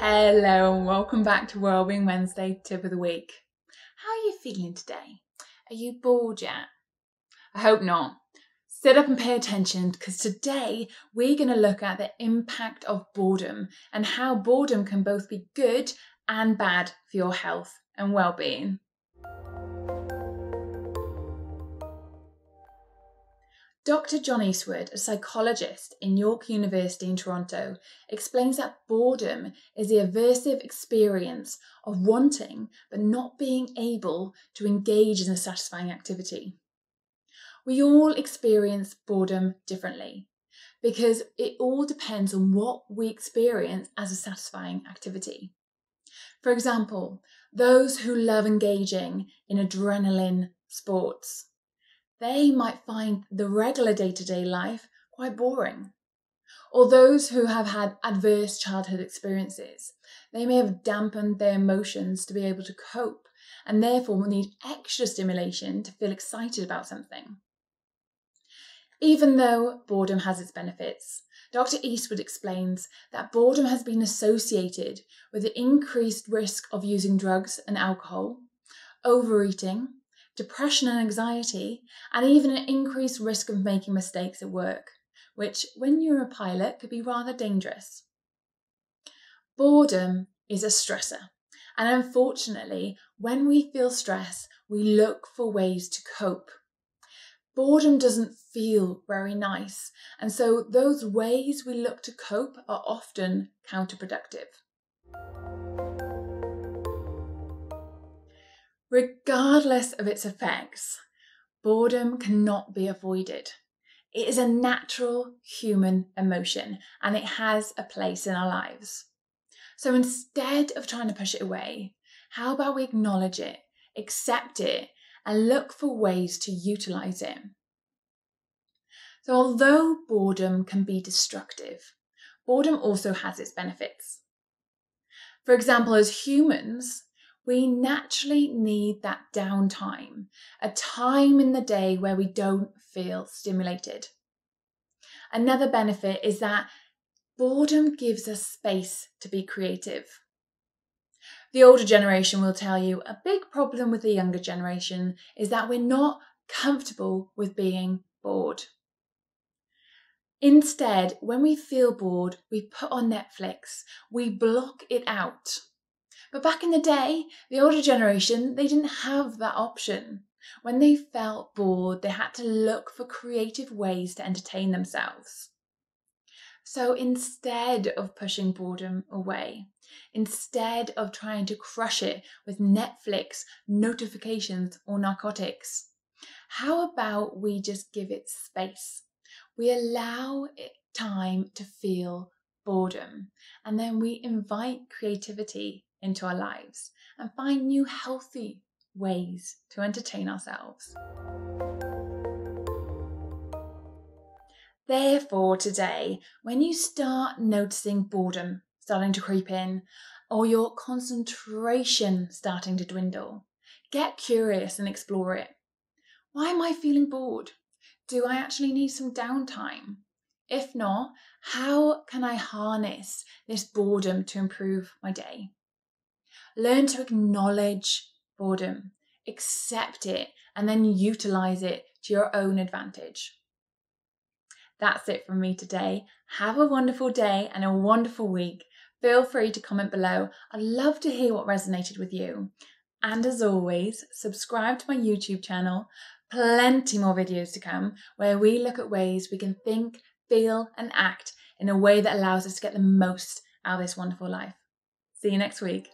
Hello and welcome back to Wellbeing Wednesday tip of the week. How are you feeling today? Are you bored yet? I hope not. Sit up and pay attention because today we're going to look at the impact of boredom and how boredom can both be good and bad for your health and well-being. Dr. John Eastwood, a psychologist in York University in Toronto, explains that boredom is the aversive experience of wanting but not being able to engage in a satisfying activity. We all experience boredom differently because it all depends on what we experience as a satisfying activity. For example, those who love engaging in adrenaline sports, they might find the regular day-to-day life quite boring. Or those who have had adverse childhood experiences, they may have dampened their emotions to be able to cope and therefore will need extra stimulation to feel excited about something. Even though boredom has its benefits, Dr. Eastwood explains that boredom has been associated with the increased risk of using drugs and alcohol, overeating, depression and anxiety, and even an increased risk of making mistakes at work, which, when you're a pilot, could be rather dangerous. Boredom is a stressor, and unfortunately, when we feel stress, we look for ways to cope. Boredom doesn't feel very nice, and so those ways we look to cope are often counterproductive. Regardless of its effects, boredom cannot be avoided. It is a natural human emotion and it has a place in our lives. So instead of trying to push it away, how about we acknowledge it, accept it, and look for ways to utilize it? So although boredom can be destructive, boredom also has its benefits. For example, as humans, we naturally need that downtime, a time in the day where we don't feel stimulated. Another benefit is that boredom gives us space to be creative. The older generation will tell you a big problem with the younger generation is that we're not comfortable with being bored. Instead, when we feel bored, we put on Netflix, we block it out. But back in the day, the older generation, they didn't have that option. When they felt bored, they had to look for creative ways to entertain themselves. So instead of pushing boredom away, instead of trying to crush it with Netflix, notifications, or narcotics, how about we just give it space? We allow it time to feel boredom, and then we invite creativity into our lives and find new healthy ways to entertain ourselves. Therefore, today, when you start noticing boredom starting to creep in or your concentration starting to dwindle, get curious and explore it. Why am I feeling bored? Do I actually need some downtime? If not, how can I harness this boredom to improve my day? Learn to acknowledge boredom, accept it, and then utilize it to your own advantage. That's it from me today. Have a wonderful day and a wonderful week. Feel free to comment below. I'd love to hear what resonated with you. And as always, subscribe to my YouTube channel. Plenty more videos to come where we look at ways we can think, feel, and act in a way that allows us to get the most out of this wonderful life. See you next week.